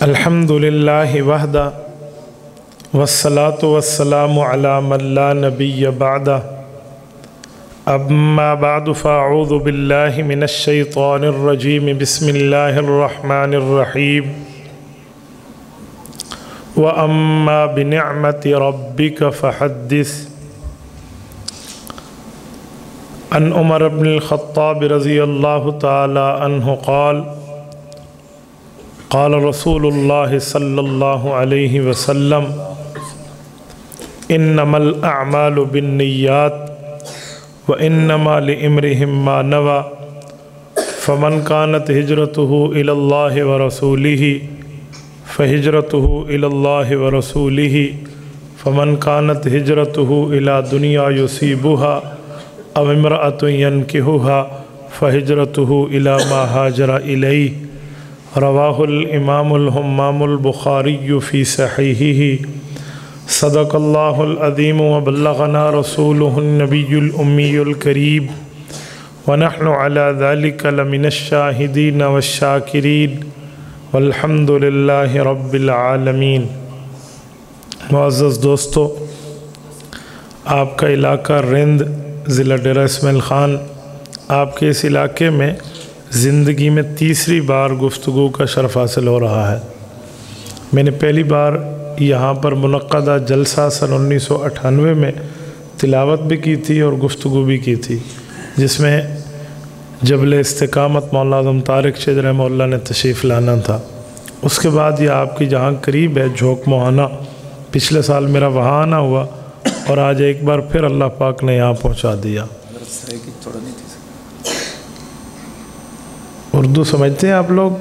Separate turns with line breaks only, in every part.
अल्हम्दुलिल्लाहि वहदा वस्सलातु वस्सलामु अला मन ला नबिय्य बअदा अम्मा बअदु फ़अऊज़ु बिल्लाहि मिनश शैतानिर रजीम बिस्मिल्लाहिर रहमानिर रहीम व अम्मा बिनिअमति रब्बिका फ़हद्दिस। अन उमर इब्नुल ख़त्ताब रज़ियल्लाहु तआला अन्हु क़ाल क़ाल रसूलुल्लाह सल्लल्लाहु अलैहि वसल्लम इन्नमल अअमालु बिन्निय्यात व इन्नमा लिइम्रिहिम मा नवा फमन कानत हिजरतुहु इलल्लाहि व रसूलिही फ़हिजरतुहु इलल्लाहि व रसूलिही फमन कानत हिजरतुहु इला दुनिया युसीबुहा अव इम्रअतुन यनकिहुहा फ़हिजरतुहु इला मा हाजरा इलैहि। रवाहुल इमामुल हुम्मामुल बुखारी फ़ी सहीहिही। सदक़ल्लाहुल अज़ीम व बल्लग़ना रसूलुहुन नबियुल उम्मीयुल करीम व नहनु अला ज़ालिका लमिनश शाहिदीन वश्शाकिरीन वल्हम्दुलिल्लाहि रब्बिल आलमीन। मुअज़्ज़ज़ दोस्तों, आपका इलाका रिंद, ज़िला डेरा इस्माइल ख़ान, आपके इस इलाके में ज़िंदगी में तीसरी बार गुफ्तगू का शरफ़ हासिल हो रहा है। मैंने पहली बार यहाँ पर मुनक़्क़दा जलसा सन 1998 में तिलावत भी की थी और गुफ्तगू भी की थी, जिसमें जबल इस्तिक़ामत मौला आज़म तारिक शेख रहमतुल्लाह ने तशरीफ़ लाना था। उसके बाद ये आपकी जहाँ करीब है झोंक मोहाना, पिछले साल मेरा वहाँ आना हुआ और आज एक बार फिर अल्लाह पाक ने यहाँ पहुँचा दिया। उर्दू समझते हैं आप लोग?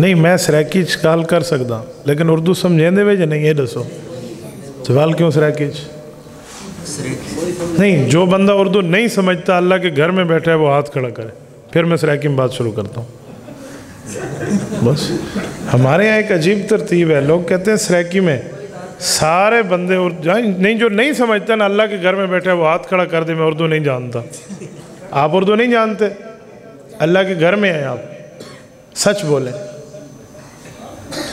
नहीं, मैं सराकी गाल कर सकता, लेकिन उर्दू समझें दे वे नहीं, ये दसो सवाल क्यों सराकी? नहीं, जो बंदा उर्दू नहीं समझता अल्लाह के घर में बैठा है वो हाथ खड़ा करे, फिर मैं सराकी में बात शुरू करता हूँ। बस हमारे यहाँ एक अजीब तरतीब है, लोग कहते हैं सराकी में सारे बंदे नहीं, जो नहीं समझता ना अल्लाह के घर में बैठा है वो हाथ खड़ा कर दे, मैं उर्दू नहीं जानता। आप उर्दू नहीं जानते, अल्लाह के घर में हैं आप, सच बोलें।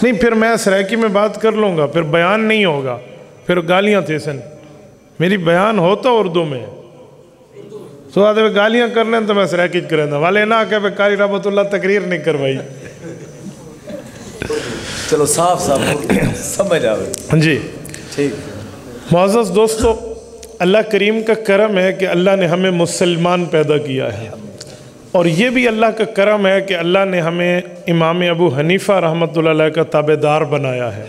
नहीं, फिर मैं सराकी में बात कर लूँगा, फिर बयान नहीं होगा, फिर गालियाँ थे सन। मेरी बयान होता उर्दू में, तो आते गालियाँ कर लें तो मैं सराकी करें वाले ना कह कारी रहमतुल्लाह तकरीर नहीं करवाई।
चलो साफ साफ समझ आवे
जी
ठीक।
मुअज़्ज़ज़ दोस्तों, अल्लाह करीम का करम है कि अल्लाह ने हमें मुसलमान पैदा किया है, और ये भी अल्लाह का करम है कि अल्लाह ने हमें इमाम अबू हनीफ़ा रहमतुल्लाह अलैह का ताबेदार बनाया है,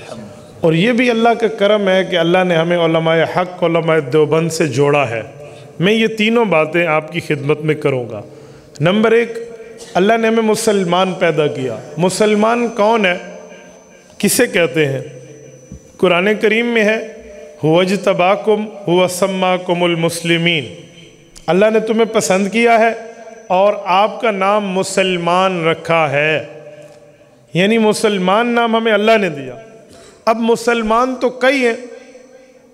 और ये भी अल्लाह का करम है कि अल्लाह ने हमें उलमाए हक़ उलमाए देवबंद से जोड़ा है। मैं ये तीनों बातें आपकी खिदमत में करूँगा। नंबर एक, अल्लाह ने हमें मुसलमान पैदा किया। मुसलमान कौन है, किसे कहते हैं? कुरान करीम में है हुवज्तबाकुम हुव सम्माकुमुल मुस्लिमीन। अल्लाह ने तुम्हें पसंद किया है और आपका नाम मुसलमान रखा है, यानी मुसलमान नाम हमें अल्लाह ने दिया। अब मुसलमान तो कई हैं,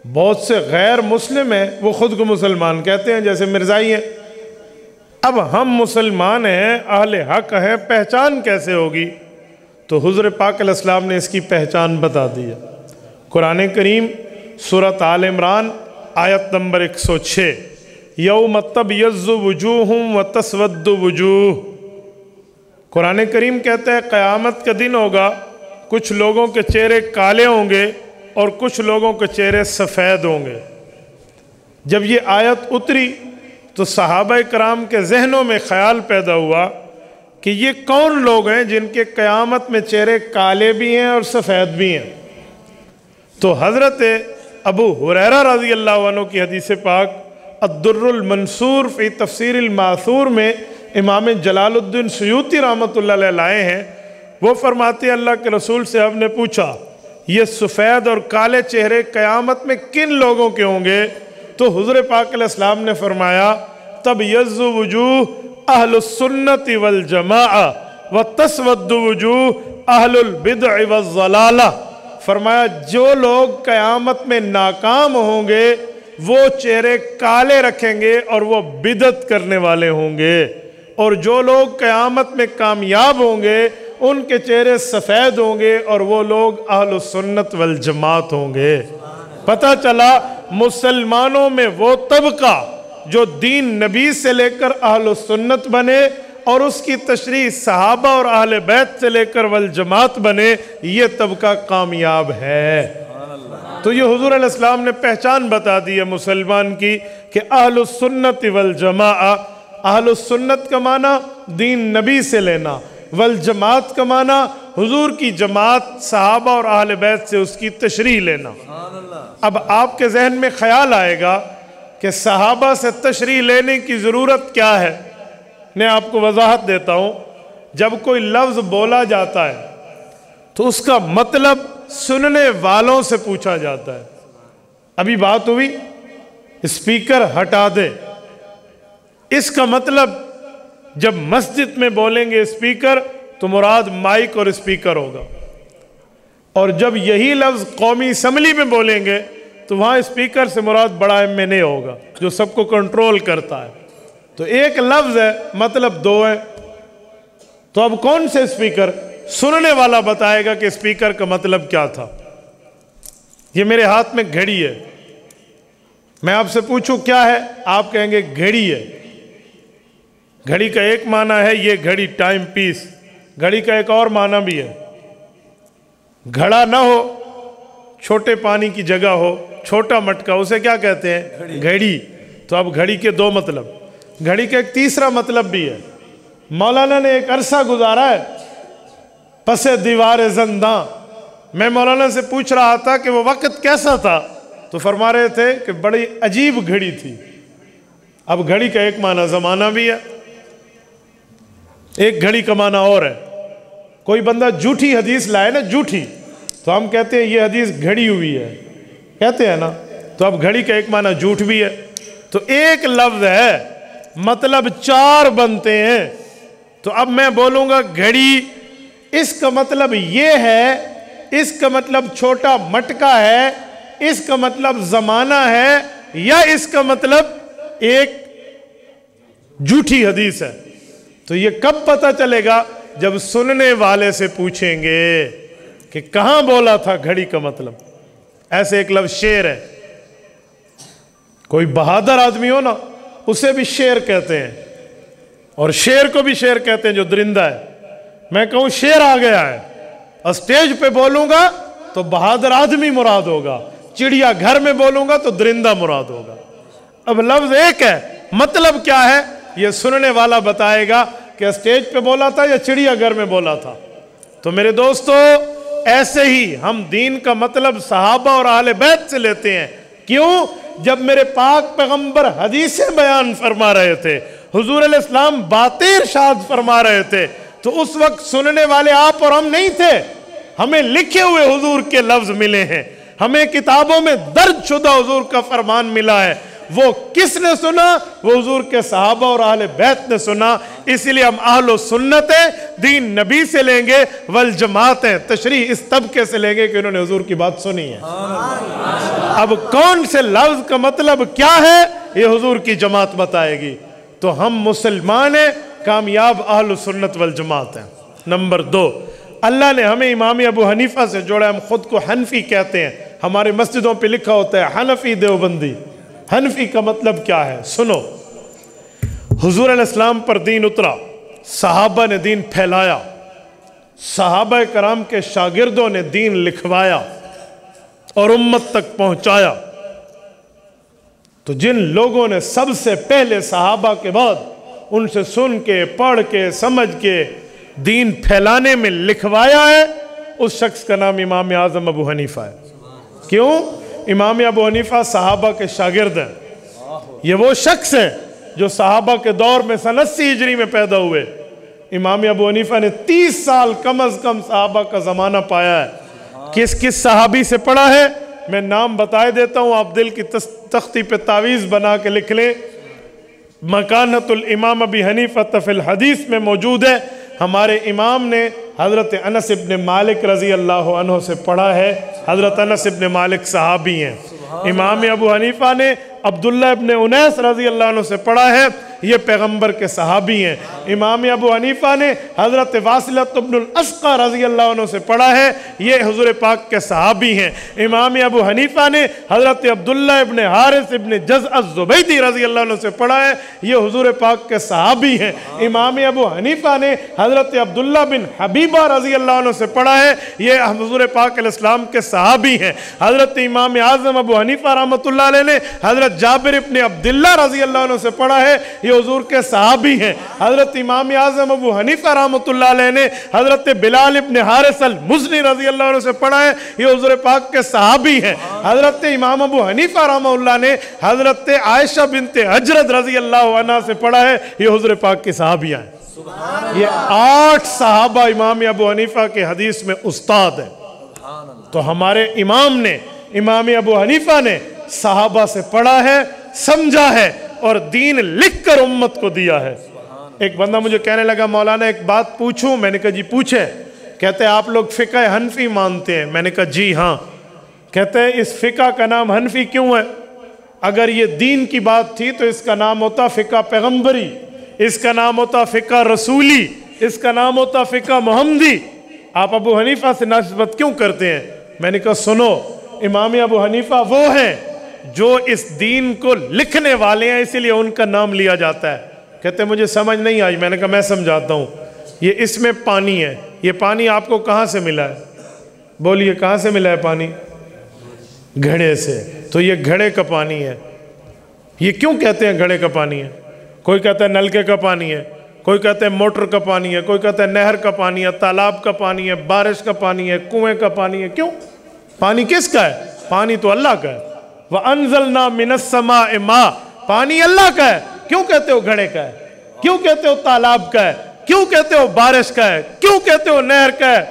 बहुत से गैर मुस्लिम हैं, वो ख़ुद को मुसलमान कहते हैं, जैसे मिर्ज़ाई हैं। अब हम मुसलमान हैं, अहले हक़ हैं, पहचान कैसे होगी? तो हुज़ूर पाक अलैहिस्सलाम ने इसकी पहचान बता दी है। कुरान करीम सूरत आल इमरान आयत नंबर 106, यौम तबयज़्ज़ु वुजूहुम व तस्वद्दु वुजूह। कुरान करीम कहता है क़यामत का दिन होगा, कुछ लोगों के चेहरे काले होंगे और कुछ लोगों के चेहरे सफ़ेद होंगे। जब ये आयत उतरी तो सहाबा कराम के जहनों में ख़याल पैदा हुआ कि ये कौन लोग हैं जिनके क़यामत में चेहरे काले भी हैं और सफ़ेद भी हैं। तो हज़रत अबू हुरैरा रज़ी अल्लाह अन्हु की हदीस पाक अद्दुर्रुल मंसूर फ़ी तफ़सीरिल मासूर में इमाम जलालुद्दीन सुयूती रहमतुल्लाह अलैह लाए हैं। वो फरमाते अल्लाह के रसूल से हमने पूछा, ये सफ़ेद और काले चेहरे क़यामत में किन लोगों के होंगे? तो हुज़ूर पाक अलैहिस्सलाम ने फरमाया तबयज़्ज़ु वुजूह अहलुस सुन्नति वल जमाआ व तस्वद्दु वुजूह अहलुल बिदअ वज़ ज़लाला। फरमाया जो लोग क़यामत में नाकाम होंगे वो चेहरे काले रखेंगे और वो बिदअत करने वाले होंगे, और जो लोग क़यामत में कामयाब होंगे उनके चेहरे सफ़ेद होंगे और वो लोग अहल सुन्नत वल जमात होंगे। पता चला मुसलमानों में वो तबका जो दीन नबी से लेकर अहल सुन्नत बने और उसकी तशरीह सहाबा और अहले बैत से लेकर वल जमात बने, ये तबका कामयाब है। तो ये हुजूर अलैहि सलाम ने पहचान बता दी है मुसलमान की कि अहल सुन्नत वल जमा। अहल सुन्नत का माना दीन नबी से लेना, वल जमात का माना हुजूर की जमात सहाबा और अहले बैत से उसकी तशरीह लेना। अब आपके जहन में ख्याल आएगा कि सहाबा से तशरीह लेने की ज़रूरत क्या है। मैं आपको वजाहत देता हूँ। जब कोई लफ्ज़ बोला जाता है तो उसका मतलब सुनने वालों से पूछा जाता है। अभी बात हुई स्पीकर हटा दे, इसका मतलब जब मस्जिद में बोलेंगे स्पीकर तो मुराद माइक और स्पीकर होगा, और जब यही लफ्ज़ कौमी असम्बली में बोलेंगे तो वहाँ स्पीकर से मुराद बड़ा MNA होगा जो सबको कंट्रोल करता है। तो एक लफ्ज़ है, मतलब दो है। तो अब कौन से स्पीकर? सुनने वाला बताएगा कि स्पीकर का मतलब क्या था। ये मेरे हाथ में घड़ी है, मैं आपसे पूछूं क्या है, आप कहेंगे घड़ी है। घड़ी का एक माना है ये घड़ी टाइम पीस, घड़ी का एक और माना भी है। घड़ा ना हो, छोटे पानी की जगह हो, छोटा मटका, उसे क्या कहते हैं? घड़ी। तो अब घड़ी के दो मतलब। घड़ी का एक तीसरा मतलब भी है। मौलाना ने एक अरसा गुजारा है पसे दीवार ज़ंदा। मैं मौलाना से पूछ रहा था कि वो वक्त कैसा था, तो फरमा रहे थे कि बड़ी अजीब घड़ी थी। अब घड़ी का एक माना ज़माना भी है, एक घड़ी का माना और है। कोई बंदा झूठी हदीस लाए ना, झूठी, तो हम कहते हैं ये हदीस घड़ी हुई है, कहते हैं ना। तो अब घड़ी का एक माना झूठ भी है। तो एक लफ्ज़ है, मतलब चार बनते हैं। तो अब मैं बोलूँगा घड़ी, इसका मतलब ये है, इसका मतलब छोटा मटका है, इसका मतलब ज़माना है, या इसका मतलब एक झूठी हदीस है। तो ये कब पता चलेगा? जब सुनने वाले से पूछेंगे कि कहाँ बोला था घड़ी का मतलब। ऐसे एक लफ्ज़ शेर है, कोई बहादुर आदमी हो ना उसे भी शेर कहते हैं, और शेर को भी शेर कहते हैं जो दरिंदा है। मैं कहूँ शेर आ गया है और स्टेज पे बोलूँगा तो बहादुर आदमी मुराद होगा, चिड़िया घर में बोलूँगा तो दरिंदा मुराद होगा। अब लफ्ज़ एक है, मतलब क्या है ये सुनने वाला बताएगा कि स्टेज पे बोला था या चिड़िया घर में बोला था। तो मेरे दोस्तों, ऐसे ही हम दीन का मतलब सहाबा और अहले बैत से लेते हैं। क्यों? जब मेरे पाक पैगंबर हदीसें बयान फरमा रहे थे, हुजूर अलैहि सलाम बातें इरशाद फरमा रहे थे, तो उस वक्त सुनने वाले आप और हम नहीं थे। हमें लिखे हुए हुजूर के लफ्ज मिले हैं, हमें किताबों में दर्ज शुदा हुजूर का फरमान मिला है। वो किसने सुना? वो हुजूर के सहाबा और अहले बैत ने सुना। इसीलिए हम अहलो सुन्नत हैं, दीन नबी से लेंगे, वल जमात हैं, तशरीह इस तबके से लेंगे कि उन्होंने हुजूर की बात सुनी है। अब कौन से लफ्ज का मतलब क्या है ये हुजूर की जमात बताएगी। तो हम मुसलमान हैं, कामयाब अहलो सुन्नत वल जमात हैं। नंबर 2, अल्लाह ने हमें इमाम अबू हनीफा से जोड़ा। हम खुद को हनफी कहते हैं, हमारे मस्जिदों पे लिखा होता है हनफी देवबंदी। हनफी का मतलब क्या है? सुनो, हुजूर अलैहिस्सलाम पर दीन उतरा, सहाबा ने दीन फैलाया, सहाबा कराम के शागिर्दों ने दीन लिखवाया और उम्मत तक पहुंचाया। तो जिन लोगों ने सबसे पहले सहाबा के बाद उनसे सुन के, पढ़ के, समझ के दीन फैलाने में लिखवाया है, उस शख्स का नाम इमाम आज़म अबू हनीफा है। क्यों? इमाम अबू हनीफा सहाबा के शागिर्द हैं। ये वो शख्स हैं जो सहाबा के दौर में सन 80 हिजरी में पैदा हुए। इमाम अबू हनीफा ने 30 साल कम अज कम सहाबा का ज़माना पाया है। किस किस सहाबी से पढ़ा है मैं नाम बताए देता हूँ, आप दिल की तख्ती पे तावीज़ बना के लिख लें। मकानतुल इमाम अबी हनीफा तफिल हदीस में मौजूद है। हमारे इमाम ने हज़रत अनस इब्न मालिक रज़ी अल्लाह अन्हु से पढ़ा है। हज़रत अनस इब्न मालिक सहाबी हैं। इमाम अबू हनीफा ने अब्दुल्ला इब्न उनैस रज़ी अल्लाह अन्हु से पढ़ा है, ये पैगंबर के सहाबी हैं। इमाम अबू हनीफा ने हज़रत वासिलत इब्नुल अस्क़ा रज़ी अल्लाह अन्हु से पढ़ा है, ये हुज़ूर पाक के सहाबी हैं। इमाम अबू हनीफा ने हज़रत अब्दुल्ला इब्न हारिस इब्न जज़ अज़्ज़ुबैदी रज़ी अल्लाह अन्हु से पढ़ा है, ये हुज़ूर पाक के सहाबी हैं। इमाम अबू हनीफा ने हज़रत अब्दुल्ला बिन हबीबा रज़ी अल्लाह अन्हु से पढ़ा है, ये हुज़ूर पाक अलैहिस्सलाम के सहाबी हैं। हज़रत इमाम आज़म अबू हनीफा रहमतुल्लाह अलैह ने हज़रत जाबिर इब्न अब्दुल्लाह रज़ी अल्लाह अन्हु से पढ़ा है, ये हुज़ूर के सहाबी हैं। हज़रत इमाम आज़म अबू हनीफा रहमतुल्लाह अलैह ने हज़रत बिलाल इब्न हारिस अल मुज़नी रज़ी अल्लाह अन्हु से पढ़ा है, ये हुज़ूर पाक के सहाबी हैं। हज़रत इमाम अबू हनीफा रहमतुल्लाह ने हज़रत आयशा बिनते हजरत रज़ी अल्लाह अन्हा से पढ़ा है, ये हुज़ूर पाक की सहाबियाँ हैं। ये 8 सहाबा इमाम अबू हनीफा के हदीस में उस्ताद हैं। तो हमारे इमाम ने, इमाम अबू हनीफा ने सहाबा से पढ़ा है, समझा है और दीन लिख कर उम्मत को दिया है। एक बंदा मुझे कहने लगा, मौलाना एक बात पूछूं? मैंने कहा जी पूछे। कहते हैं आप लोग फ़िक़्ह हनफी मानते हैं? मैंने कहा जी हाँ। कहते हैं इस फ़िक़्ह का नाम हनफी क्यों है? अगर ये दीन की बात थी तो इसका नाम होता फ़िक़्ह पैगम्बरी, इसका नाम होता फ़िक़्ह रसूली, इसका नाम होता फ़िक़्ह मोहम्मदी। आप अबू हनीफा से निस्बत क्यों करते हैं? मैंने कहा सुनो, इमाम अबू हनीफा वो हैं जो इस दीन को लिखने वाले हैं, इसीलिए उनका नाम लिया जाता है। कहते मुझे समझ नहीं आई। मैंने कहा मैं समझाता हूँ। ये इसमें पानी है, ये पानी आपको कहाँ से मिला है? बोलिए कहाँ से मिला है पानी? घड़े से। तो ये घड़े का पानी है। ये क्यों कहते हैं घड़े का पानी है? कोई कहता है नलके का पानी है, कोई कहता है मोटर का पानी है, कोई कहता है नहर का पानी है, तालाब का पानी है, बारिश का पानी है, कुएं का पानी है। क्यों? पानी किसका है? पानी तो अल्लाह का है। व अंज़लना मिनस समाए मा, पानी अल्लाह का है। क्यों कहते हो घड़े का है? क्यों कहते हो तालाब का है? क्यों कहते हो बारिश का है? क्यों कहते हो नहर का है?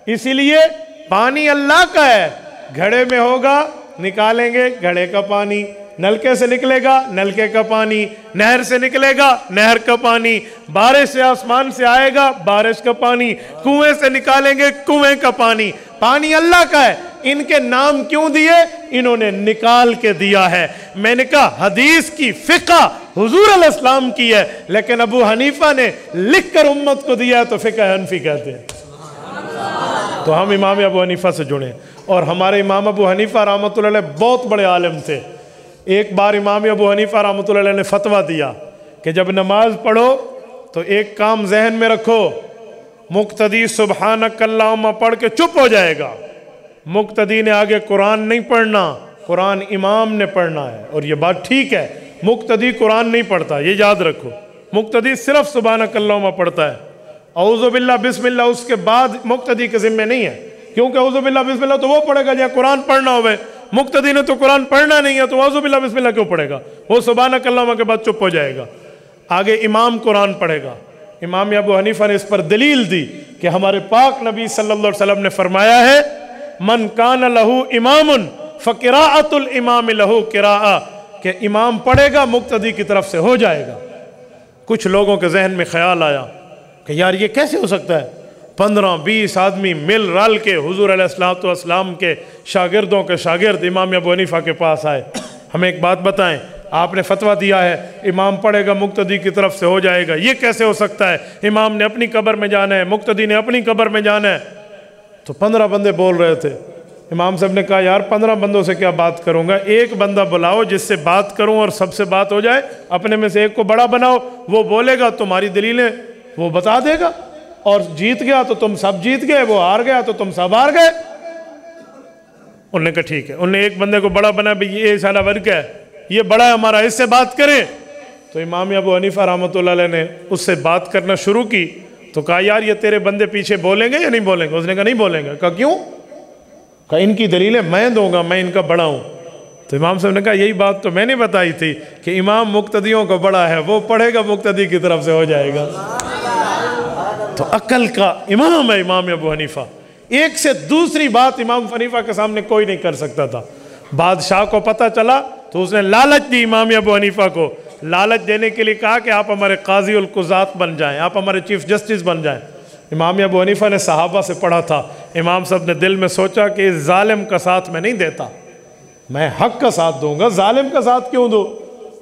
इसीलिए पानी अल्लाह का है। घड़े में होगा, निकालेंगे घड़े का पानी, नलके से निकलेगा नलके का पानी, नहर से निकलेगा नहर का पानी, बारिश से आसमान से आएगा बारिश का पानी, कुएं से निकालेंगे कुएं का पानी। पानी अल्लाह का है। इनके नाम क्यों दिए? इन्होंने निकाल के दिया है। मैंने कहा हदीस की फ़िक़्ह हुज़ूर अलैहिस्सलाम की है, लेकिन अबू हनीफा ने लिख कर उम्मत को दिया है, तो फ़िक़्ह हनफी कहते हैं। तो हम इमाम अबू हनीफा से जुड़े। और हमारे इमाम अबू हनीफा रहमतुल्लाह अलैह बहुत बड़े आलिम थे। एक बार इमाम अबू हनीफा रहमतुल्लाह अलैह ने फतवा दिया कि जब नमाज पढ़ो तो एक काम जहन में रखो, मुक्तदी सुबहानक अल्लाहुम्मा पढ़ के चुप हो जाएगा। मुक्तदी ने आगे कुरान नहीं पढ़ना, कुरान इमाम ने पढ़ना है। और ये बात ठीक है, मुक्तदी कुरान नहीं पढ़ता, ये याद रखो। मुक्तदी सिर्फ सुबहानक अल्लाहुम्मा पढ़ता है। औज़ु बिल्लाह बिस्मिल्लाह उसके बाद मुक्तदी के ज़िम्मे नहीं है, क्योंकि औज़ु बिल्लाह बिस्मिल्लाह तो वो पढ़ेगा जहाँ कुरान पढ़ना होवे। मुक्तदी ने तो कुरान पढ़ना नहीं है, तो औज़ु बिल्लाह बिस्मिल्लाह क्यों पढ़ेगा? वो सुबहानक अल्लाहुम्मा के बाद चुप हो जाएगा। आगे इमाम कुरान पढ़ेगा। इमाम अबू हनीफा ने इस पर दलील दी कि हमारे पाक नबी सल्लल्लाहु अलैहि वसल्लम ने फरमाया है, मन कान लहू इमामुन फ़क़िराअतुल इमाम लहू क़िराअह, कि इमाम पढ़ेगा मुक्तदी की तरफ से हो जाएगा। कुछ लोगों के जहन में ख्याल आया कि यार ये कैसे हो सकता है? 15-20 आदमी मिल रल के हुज़ूर अलैहिस्सलातु वस्सलाम के शागिर्दों के शागिर्द इमाम अबू हनीफा के पास आए, हमें एक बात बताएं, आपने फतवा दिया है इमाम पढ़ेगा मुक्तदी की तरफ से हो जाएगा, ये कैसे हो सकता है? इमाम ने अपनी कब्र में जाना है, मुक्तदी ने अपनी कब्र में जाना है। तो 15 बंदे बोल रहे थे। इमाम साहब ने कहा यार 15 बंदों से क्या बात करूंगा, एक बंदा बुलाओ जिससे बात करूं और सबसे बात हो जाए। अपने में से एक को बड़ा बनाओ, वो बोलेगा, तुम्हारी दलीलें वो बता देगा, और जीत गया तो तुम सब जीत गए, वो हार गया तो तुम सब हार गए। उन्होंने कहा ठीक है। उन्होंने एक बंदे को बड़ा बना, भाई ये साला वर्ग है, ये बड़ा है हमारा, इससे बात करें। तो इमाम अबू हनीफा रहमतुल्लाह अलैह ने उससे बात करना शुरू की। तो कहा यार ये तेरे बंदे पीछे बोलेंगे या नहीं बोलेंगे? उसने कहा नहीं बोलेंगे। कहा क्यों? कहा इनकी दलीलें मैं दूंगा, मैं इनका बड़ा हूँ। तो इमाम साहब ने कहा यही बात तो मैंने बताई थी कि इमाम मुक्तदियों का बड़ा है, वो पढ़ेगा मुक्तदी की तरफ से हो जाएगा। तो अक्ल का इमाम है इमाम अबू हनीफा। एक से दूसरी बात इमाम हनीफा के सामने कोई नहीं कर सकता था। बादशाह को पता चला तो उसने लालच दी इमाम अबू हनीफा को। लालच देने के लिए कहा कि आप हमारे काजी उल कुज़ात बन जाएं, आप हमारे चीफ जस्टिस बन जाएं। इमाम अबू हनीफा ने सहाबा से पढ़ा था। इमाम साहब ने दिल में सोचा कि इस जालिम का साथ मैं नहीं देता, میں حق کا ساتھ دوں گا، ظالم کا ساتھ کیوں دوں؟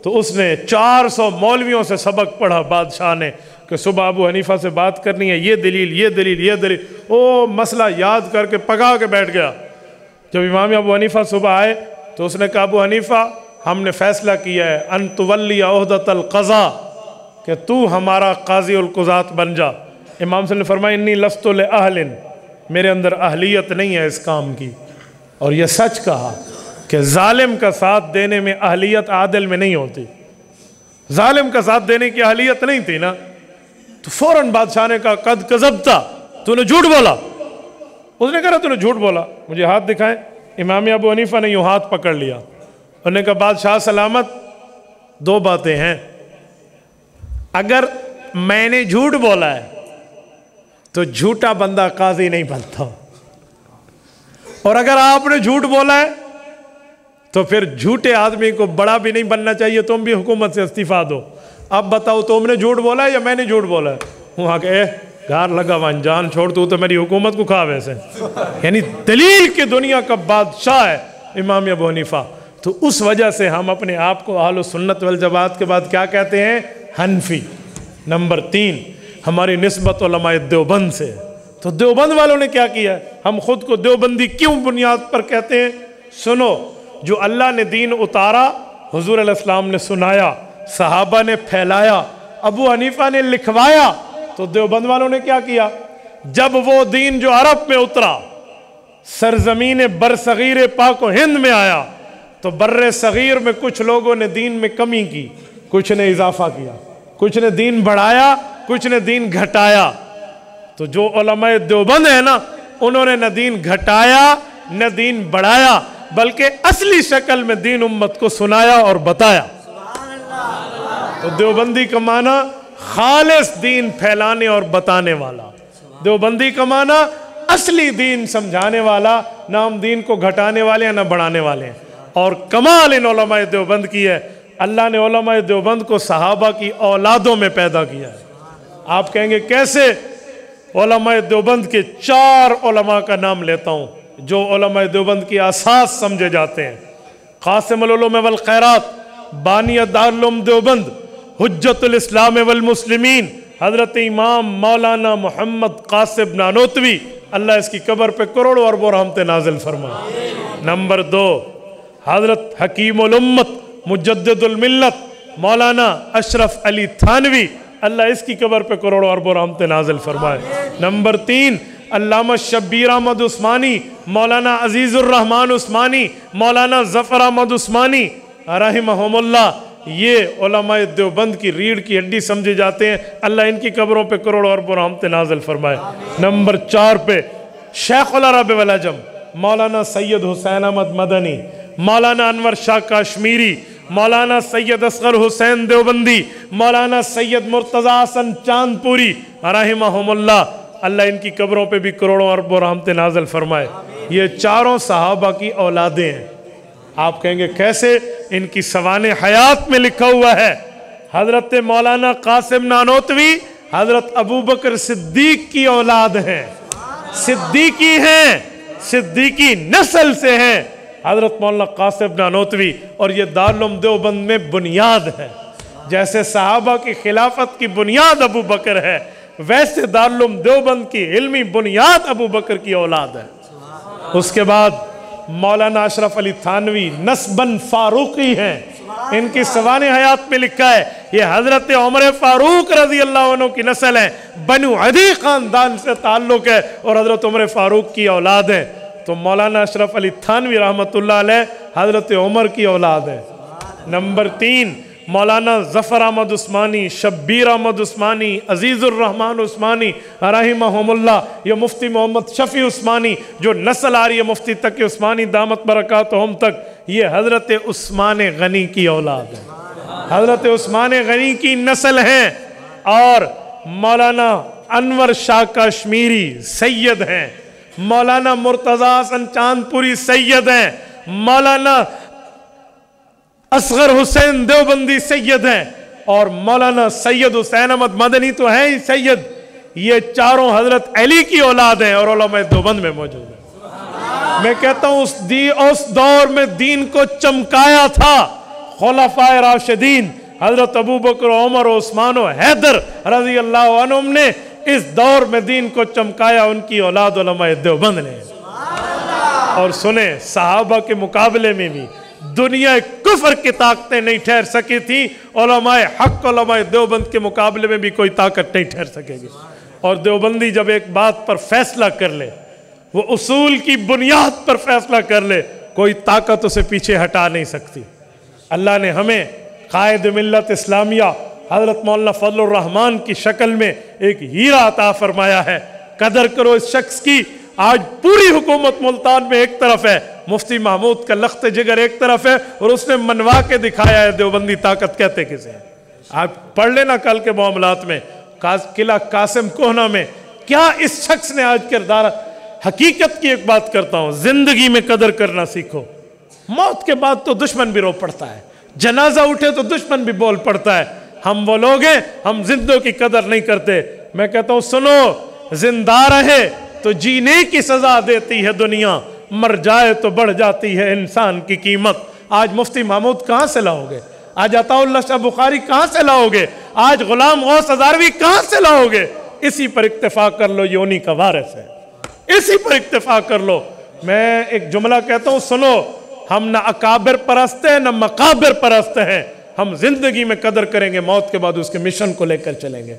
تو اس نے 400 مولویوں سے سبق پڑھا بادشاہ نے کہ صبح ابو حنیفہ سے بات کرنی ہے، یہ دلیل یہ دلیل یہ دلیل، وہ مسئلہ یاد کر کے پکا کے بیٹھ گیا۔ جب امام ابو حنیفہ صبح آئے تو اس نے کہا ابو حنیفہ ہم نے فیصلہ کیا ہے ان تولی عہدۃ القضاء، کہ تو ہمارا قاضی القضات بن جا۔ امام صلی اللہ علیہ وسلم نے فرمایا انی لست لأہل، میرے اندر اہلیت نہیں ہے اس کام کی۔ اور یہ سچ کہا کہ ظالم کا ساتھ دینے میں اہلیت عادل میں نہیں ہوتی، ظالم کا ساتھ دینے کی اہلیت نہیں تھی نا، تو فوراً بادشاہ نے کہا قد کذبتا، تو نے جھوٹ بولا۔ اس نے کہا تو نے جھوٹ بولا، مجھے ہاتھ دکھائیں۔ امام ابو حنیفہ نے یوں ہاتھ پکڑ لیا، انہوں نے کہا بادشاہ سلامت، دو باتیں ہیں، اگر میں نے جھوٹ بولا ہے تو جھوٹا بندہ قاضی نہیں بنتا، اور اگر آپ نے جھوٹ بولا ہے تو پھر جھوٹے آدمی کو بڑا بھی نہیں بننا چاہیے، تم بھی حکومت سے استعفیٰ دو۔ اب بتاؤ تم نے جھوٹ بولا ہے یا میں نے جھوٹ بولا ہے؟ وہاں کہ گھر لگا وان جان چھوڑ، تو میری حکومت کو کھا ویسے، یعنی دلیل کی دنیا کا بادشاہ ہے امام ابو حنیفہ۔ تو اس وجہ سے ہم اپنے آپ کو اہل سنت والجماعت کے بعد کیا کہتے ہیں؟ حنفی۔ نمبر 3 ہماری نسبت علماء دیوبند سے۔ تو دیوبند والوں نے کیا کیا؟ ہم خود کو دیوبندی کیوں بنیاد پر کہتے ہیں؟ سنو، جو اللہ نے دین اتارا حضور علیہ السلام نے سنایا، صحابہ نے پھیلایا، ابو حنیفہ نے لکھوایا، تو دیوبند والوں نے کیا کیا؟ جب وہ دین جو عرب میں اترا سرزمین برصغیر پاک و ہند میں آیا تو بر صغیر میں کچھ لوگوں نے دین میں کمی کی، کچھ نے اضافہ کیا، کچھ نے دین بڑھایا، کچھ نے دین گھٹایا۔ تو جو علماء دیوبند ہیں نا، انہوں نے نہ دین گھٹایا نہ دین بڑھایا، بلکہ اصلی شکل میں دین امت کو سنایا اور بتایا۔ تو دیوبندی کا معنی خالص دین پھیلانے اور بتانے والا، دیوبندی کا معنی اصلی دین سمجھانے والا، نہ ہم دین کو گھٹانے والے ہیں نہ بڑھانے والے ہیں۔ اور کمال ان علماء دیوبند کی ہے، اللہ نے علماء دیوبند کو صحابہ کی اولادوں میں پیدا کیا ہے۔ آپ کہیں گے کیسے؟ علماء دیوبند کے 4 علماء کا نام لیتا ہوں جو علماء دیوبند کی اساس سمجھے جاتے ہیں۔ قاسم العلوم والخیرات، بانی دارالعلوم دیوبند، حجت الاسلام والمسلمین، حضرت امام مولانا محمد قاسم نانوتوی، اللہ اس کی قبر پہ کروڑوں اربوں رحمتیں نازل فرمائے۔ نمبر 2 حضرت حکیم الامت مجدد الملت مولانا اشرف علی تھانوی، اللہ اس کی قبر پہ کروڑوں اربوں رحمتیں نازل فرمائے۔ نمبر 3 علامہ شبیر احمد عثمانی، مولانا عزیز الرحمن عثمانی، مولانا ظفر احمد عثمانی رحمہم اللہ، یہ علماء دیوبند کی ریڑھ کی ہڈی سمجھے جاتے ہیں، اللہ ان کی قبروں پہ کروڑوں اربوں رحمتیں نازل فرمائے۔ نمبر 4 پہ شیخ العرب والعجم مولانا سید حسین احمد مدنی، مولانا انور شاہ کاشمیری، مولانا سید اصغر حسین دیوبندی، مولانا سید مرتضیٰ حسن چاندپوری رحمہم اللہ، اللہ ان کی قبروں پہ بھی کروڑوں اربوں رحمتیں نازل فرمائے۔ یہ 4 صحابہ کی اولادیں ہیں۔ آپ کہیں گے کیسے؟ ان کی سوانح حیات میں لکھا ہوا ہے، حضرت مولانا قاسم نانوتوی حضرت ابوبکر صدیق کی اولاد ہیں، صدیقی ہیں، صدیقی نسل سے ہیں حضرت مولانا قاسم نانوتوی، اور یہ دارالعلوم دیوبند میں بنیاد ہے۔ جیسے صحابہ کی خلافت کی بنیاد ابو بکر ہے، ویسے دارالعلوم دیوبند کی علمی بنیاد ابو بکر کی اولاد ہے۔ اس کے بعد مولانا اشرف علی تھانوی نسباً فاروقی ہیں، ان کی سوانح حیات میں لکھا ہے یہ حضرت عمر فاروق رضی اللہ عنہ کی نسل ہے، بنو عدی خاندان سے تعلق ہے اور حضرت عمر فاروق کی اولاد ہے۔ تو مولانا اشرف علی تھانوی رحمۃ اللہ علیہ حضرت عمر کی اولاد ہے۔ نمبر 3 مولانا ظفر احمد عثمانی، شبیر احمد عثمانی، عزیز الرحمن عثمانی رحمہم اللہ، یہ مفتی محمد شفیع عثمانی جو نسل آ رہی ہے مفتی تقی عثمانی دامت برکاتہم تک، یہ حضرت عثمان غنی کی اولاد ہے، حضرت عثمان غنی کی نسل ہیں۔ اور مولانا انور شاہ کاشمیری سید ہیں، مولانا مرتضیٰ حسن چاندپوری سید ہیں، مولانا اصغر حسین دیوبندی سید ہیں، اور مولانا سید حسین احمد مدنی تو ہیں ہی سید۔ یہ 4 حضرت علی کی اولاد ہیں اور علماء دیوبند میں موجود ہیں۔ میں کہتا ہوں اس دور میں دین کو چمکایا تھا خلفائے راشدین حضرت ابو بکر عمر عثمان و حیدر رضی اللہ عنہم نے اس دور میں دین کو چمکایا، ان کی اولاد علماء دیوبند نے۔ اور سنیں صحابہ کے مقابلے میں بھی دنیا کفر کی طاقتیں نہیں ٹھہر سکی تھی، علماء حق علماء دیوبند کے مقابلے میں بھی کوئی طاقت نہیں ٹھہر سکے گی۔ اور دیوبندی جب ایک بات پر فیصلہ کر لے، وہ اصول کی بنیاد پر فیصلہ کر لے، کوئی طاقت اسے پیچھے ہٹا نہیں سکتی۔ اللہ نے ہمیں قائد ملت اسلامیہ حضرت مولانا فضل الرحمان کی شکل میں ایک ہیرا عطا فرمایا ہے، قدر کرو اس شخص کی۔ آج پوری حکومت ملتان میں ایک طرف ہے، مفتی محمود کا لخت جگر ایک طرف ہے، اور اس نے منوا کے دکھایا ہے دیوبندی طاقت کہتے کسے ہیں۔ آپ پڑھ لینا کل کے معاملات میں، قلعہ قاسم کوہنہ میں کیا اس شخص نے آج کردار۔ حقیقت کی ایک بات کرتا ہوں، زندگی میں قدر کرنا سیکھو۔ موت کے بعد تو دشمن بھی رو پڑتا ہے، جنازہ اٹھے تو دشمن بھی بول پڑتا ہے۔ ہم وہ لوگ ہیں، ہم زندوں کی قدر نہیں کرتے۔ میں کہتا ہوں سنو، زندہ رہے تو جینے کی سزا دیتی ہے دنیا، مر جائے تو بڑھ جاتی ہے انسان کی قیمت۔ آج مفتی محمود کہاں سے لاؤ گے؟ آج عطا اللہ شاہ بخاری کہاں سے لاؤ گے؟ آج غلام غوث ہزاروی کہاں سے لاؤ گے؟ اسی پر اکتفا کر لو، یہ انہی کا وارث ہے، اسی پر اکتفا کر لو۔ میں ایک جملہ کہتا ہوں سنو، ہم نہ اکابر پرست ہیں نہ مقابر پرست ہیں، ہم زندگی میں قدر کریں گے، موت کے بعد اس کے مشن کو لے کر چلیں گے۔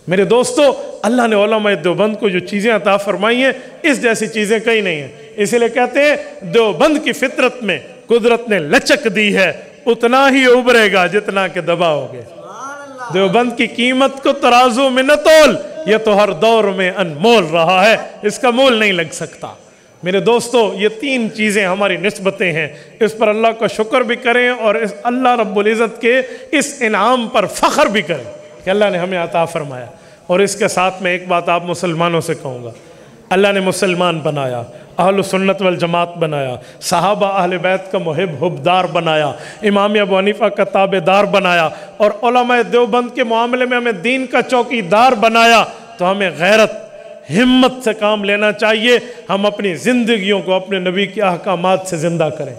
میرے دوستو، اللہ نے علماء دیوبند کو جو چیزیں عطا فرمائی ہیں، اس جیسی چیزیں کہیں نہیں ہیں۔ اس لیے کہتے ہیں دیوبند کی فطرت میں قدرت نے لچک دی ہے، اتنا ہی ابھرے گا جتنا کہ دباؤ گے۔ دیوبند کی قیمت کو ترازو میں نہ تول، یہ تو ہر دور میں انمول رہا ہے، اس کا مول نہیں لگ سکتا۔ میرے دوستو، یہ تین چیزیں ہماری نسبتیں ہیں، اس پر اللہ کا شکر بھی کریں اور اس اللہ رب العزت کے اس انعام پر فخر بھی کریں کہ اللہ نے ہمیں عطا فرمایا۔ اور اس کے ساتھ میں ایک بات آپ مسلمانوں سے کہوں گا، اللہ نے مسلمان بنایا، اہل سنت والجماعت بنایا، صحابہ اہل بیت کا محب حبدار بنایا، امام ابو حنیفہ کا تابعدار بنایا، اور علماء دیوبند کے معاملے میں ہمیں دین کا چوکیدار بنایا۔ تو ہمیں غیرت ہمت سے کام لینا چاہیے، ہم اپنی زندگیوں کو اپنے نبی کے احکامات سے زندہ کریں۔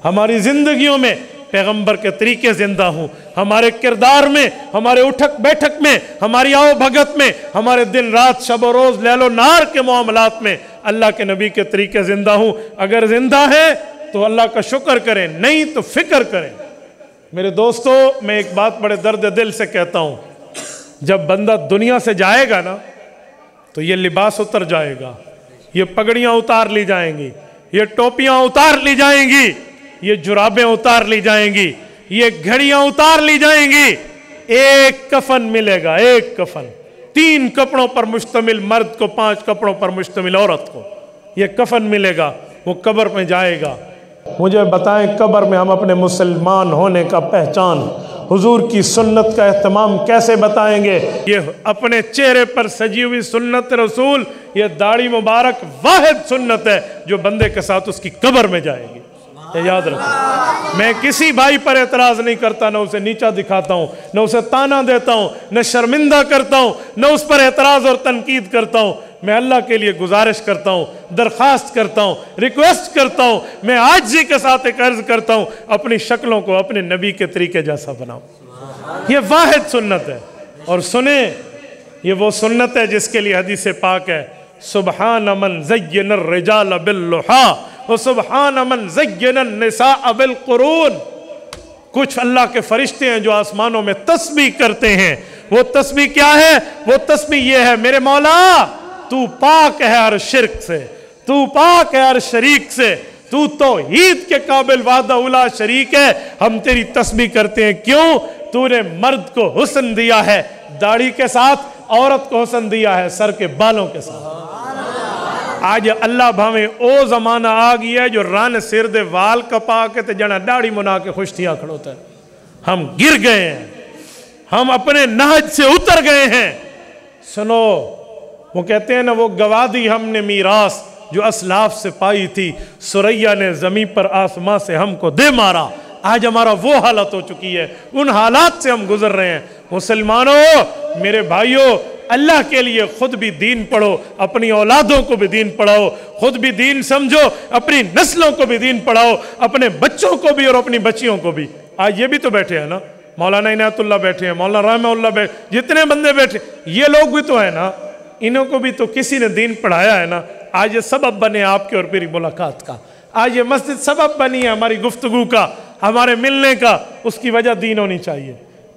ہماری زندگیوں میں پیغمبر کے طریقے زندہ ہوں، ہمارے کردار میں، ہمارے اٹھک بیٹھک میں، ہماری آؤ بھگت میں، ہمارے دن رات شب و روز لیل و نہار کے معاملات میں اللہ کے نبی کے طریقے زندہ ہوں۔ اگر زندہ ہے تو اللہ کا شکر کریں، نہیں تو فکر کریں۔ میرے دوستو، میں ایک بات بڑے درد دل سے کہتا ہوں، جب بندہ دنیا سے جائے گا نا تو یہ لباس اتر جائے گا، یہ پگڑیاں اتار لی جائیں گی، یہ ٹوپیاں اتار لی جائیں گی، یہ جرابیں اتار لی جائیں گی، یہ گھڑیاں اتار لی جائیں گی، ایک کفن ملے گا، ایک کفن، 3 کپڑوں پر مشتمل مرد کو، 5 کپڑوں پر مشتمل عورت کو، یہ کفن ملے گا، وہ قبر میں جائے گا۔ مجھے بتائیں قبر میں ہم اپنے مسلمان ہونے کا پہچان، حضور کی سنت کا اہتمام کیسے بتائیں گے؟ یہ اپنے چہرے پر سجی ہوئی سنت رسول، یہ داڑھی مبارک واحد سنت ہے جو بندے کے ساتھ اس کی قبر میں جائے گی، یہ یاد رکھیں۔ میں کسی بھائی پر اعتراض نہیں کرتا، نہ اسے نیچا دکھاتا ہوں، نہ اسے تانا دیتا ہوں، نہ شرمندہ کرتا ہوں، نہ اس پر اعتراض اور تنقید کرتا ہوں۔ میں اللہ کے لیے گزارش کرتا ہوں، درخواست کرتا ہوں، ریکویسٹ کرتا ہوں، میں عاجزی کے ساتھ ایک عرض کرتا ہوں، اپنی شکلوں کو اپنے نبی کے طریقے جیسا بناؤ۔ یہ واحد سنت ہے۔ اور سنیں، یہ وہ سنت ہے جس کے لیے حدیث پاک ہے، سبحان من زین الرجال باللحا وسبحان من زین النساء بالقرون۔ کچھ اللہ کے فرشتے ہیں جو آسمانوں میں تسبیح کرتے ہیں۔ وہ تسبیح کیا ہے؟ وہ تسبیح یہ ہے، میرے مولا تو پاک ہے ہر شرک سے، تو پاک ہے ہر شریک سے، تو توحید کے قابل وحدہ لا شریک ہے، ہم تیری تسبیح کرتے ہیں۔ کیوں؟ تو نے مرد کو حسن دیا ہے داڑھی کے ساتھ، عورت کو حسن دیا ہے سر کے بالوں کے ساتھ۔ آج اللہ بھاویں او زمانہ آ گیا ہے جو ران سر دے وال کپا کے تے جنا داڑھی منا کے خوشتیاں کھڑوتا ہے۔ ہم گر گئے ہیں، ہم اپنے نہج سے اتر گئے ہیں۔ سنو، وہ کہتے ہیں نا، وہ گوادی ہم نے میراث جو اسلاف سے پائی تھی، سریا نے زمین پر آسمان سے ہم کو دے مارا۔ آج ہمارا وہ حالت ہو چکی ہے، ان حالات سے ہم گزر رہے ہیں۔ مسلمانوں، میرے بھائیوں، اللہ کے لیے خود بھی دین پڑھو، اپنی اولادوں کو بھی دین پڑھاؤ، خود بھی دین سمجھو، اپنی نسلوں کو بھی دین پڑھاؤ، اپنے بچوں کو بھی اور اپنی بچیوں کو بھی۔ آج یہ بھی تو بیٹھے ہیں نا، مولانا عنایت اللہ بیٹھے ہیں، مولانا رحمہ اللہ بیٹھے، جتنے بندے بیٹھے یہ لوگ بھی تو ہیں نا، انہوں کو بھی تو کسی نے دین پڑھایا ہے نا۔ آج یہ سبب بنے آپ کے اور میری ملاقات کا، آج یہ مسجد سبب بنی ہے ہماری گفتگو کا، ہمارے ملنے کا، اس کی وجہ دین ہونی چاہیے،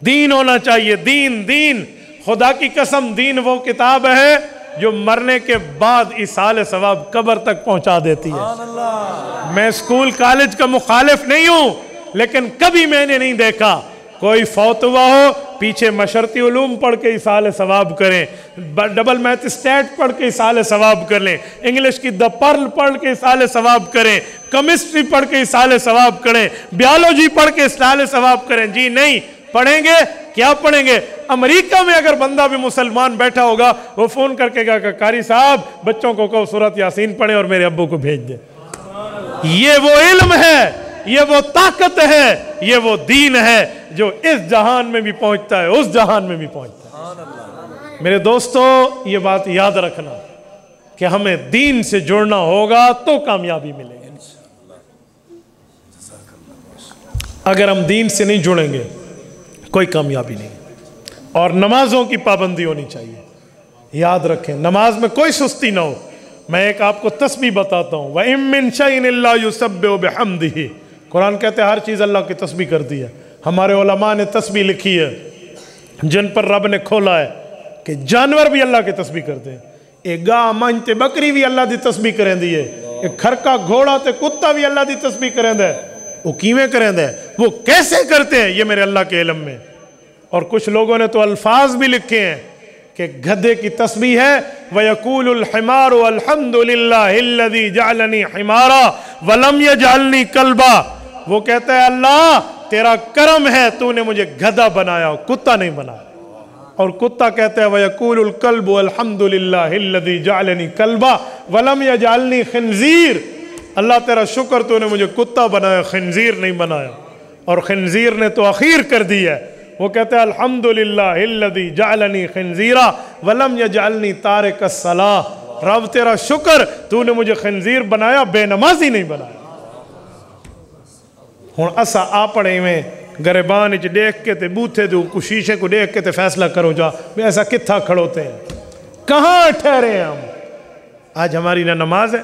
دین ہونا چاہیے، دین دین۔ خدا کی قسم دین وہ کتاب ہے جو مرنے کے بعد ایصال ثواب قبر تک پہنچا دیتی ہے۔ میں اسکول کالج کا مخالف نہیں ہوں، لیکن کبھی میں نے نہیں دیکھا کوئی فوت ہوا ہو پیچھے مشرتی علوم پڑھ کے ایصال ثواب کریں، ڈبل میتھ اسٹیٹ پڑھ کے ایصال ثواب کر لیں، انگلش کی دا پرل پڑھ کے ایصال ثواب کریں، کیمسٹری پڑھ کے ایصال ثواب کریں، بیالوجی پڑھ کے ایصال ثواب کریں۔ جی نہیں پڑھیں گے، کیا پڑھیں گے؟ امریکہ میں اگر بندہ بھی مسلمان بیٹھا ہوگا وہ فون کر کے کہا کہ قاری صاحب بچوں کو کہو سورۃ یاسین پڑھیں اور میرے ابو کو بھیج دیں۔ یہ وہ علم ہے، یہ وہ طاقت ہے، یہ وہ دین ہے جو اس جہان میں بھی پہنچتا ہے، اس جہان میں بھی پہنچتا ہے۔ میرے دوستو یہ بات یاد رکھنا کہ ہمیں دین سے جڑنا ہوگا تو کامیابی ملے گی۔ اگر ہم دین سے نہیں جڑیں گے کوئی کامیابی نہیں۔ اور نمازوں کی پابندی ہونی چاہیے، یاد رکھیں نماز میں کوئی سستی نہ ہو۔ میں ایک آپ کو تسبیح بتاتا ہوں، وَإِن مِّن شَيْءٍ إِلَّا يُسَبِّحُ بِحَمْدِهِ۔ قرآن کہتے ہیں ہر چیز اللہ کی تسبیح کرتی ہے۔ ہمارے علماء نے تسبیح لکھی ہے جن پر رب نے کھولا ہے کہ جانور بھی اللہ کی تسبیح کرتے ہیں۔ ایک گاہ ماں تے بکری بھی اللہ دی تسبیح کریں دی ہے، ایک کھرکا گھوڑا تے کتا بھی اللہ دی تسبیح کریں دے۔ وہ کیویں کریں دے، وہ کیسے کرتے ہیں، یہ میرے اللہ کے علم میں۔ اور کچھ لوگوں نے تو الفاظ بھی لکھے ہیں کہ گدھے کی تسبیح ہے وَيَقُولُ الْحِمَارُ الْحَمْدُ لِلَّهِ الَّذِي جَعَلَنِي حِمَارًا وَلَمْ يَجْعَلْنِي كَلْبًا۔ وہ کہتا ہے اللہ تیرا کرم ہے تو نے مجھے گدھا بنایا، کتا نہیں بنایا۔ اور کتا کہتا ہے وَيَقُولُ الْكَلْبُ الْحَمْدُ لِلَّهِ الَّذِي جَعَلَنِي كَلْبًا وَلَمْ يَجْعَلْنِي خِنزِيرًا۔ اللہ تیرا شکر تو نے مجھے کتا بنایا، خنزیر نہیں بنایا۔ اور خنزیر نے تو اخیر کر دی ہے، وہ کہتا ہے الحمدللہ الذی جعلنی خنزیرا ولم یجعلنی تارک الصلاۃ۔ رب تیرا شکر تو نے مجھے خنزیر بنایا، بے نمازی نہیں بنایا۔ ہن اسا اپنے میں گریبان وچ دیکھ کے تے بوتھے دے کو شیشے کو دیکھ کے تے فیصلہ کرو جا میں ایسا کتھا کھڑوتے ہیں، کہاں ٹھہرے ہیں ہم؟ آج ہماری نہ نماز ہے،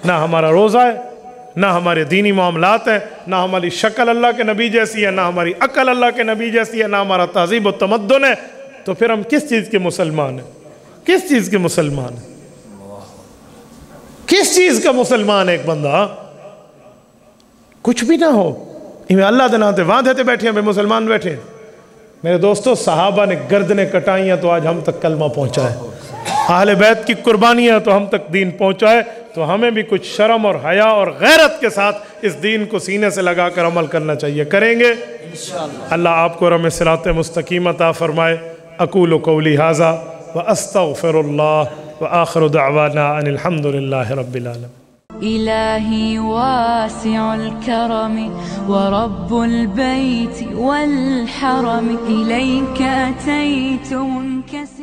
نہ ہمارا روزہ ہے، نہ ہمارے دینی معاملات ہیں، نہ ہماری شکل اللہ کے نبی جیسی ہے، نہ ہماری عقل اللہ کے نبی جیسی ہے، نہ ہمارا تہذیب و تمدن ہے۔ تو پھر ہم کس چیز کے مسلمان ہیں؟ کس چیز کے مسلمان ہیں؟ کس چیز کا مسلمان ہے ایک بندہ؟ کچھ بھی نہ ہو، اللہ دے نام تے وعدے تے بیٹھے ہیں، بے مسلمان بیٹھے ہیں۔ میرے دوستو صحابہ نے گردنیں کٹائیاں تو آج ہم تک کلمہ پہنچا ہے، اہل بیت کی قربانیاں تو ہم تک دین پہنچا ہے۔ تو ہمیں بھی کچھ شرم اور حیا اور غیرت کے ساتھ اس دین کو سینے سے لگا کر عمل کرنا چاہیے، کریں گے انشاءاللہ۔ اللہ آپ کو رحم صراط مستقیم عطا فرمائے۔ اقول قولی ھذا واستغفر اللہ وآخر دعوانا ان الحمد للہ رب العالمین۔
إلهي واسع الكرم ورب البيت والحرم إليك أتيت منكسرا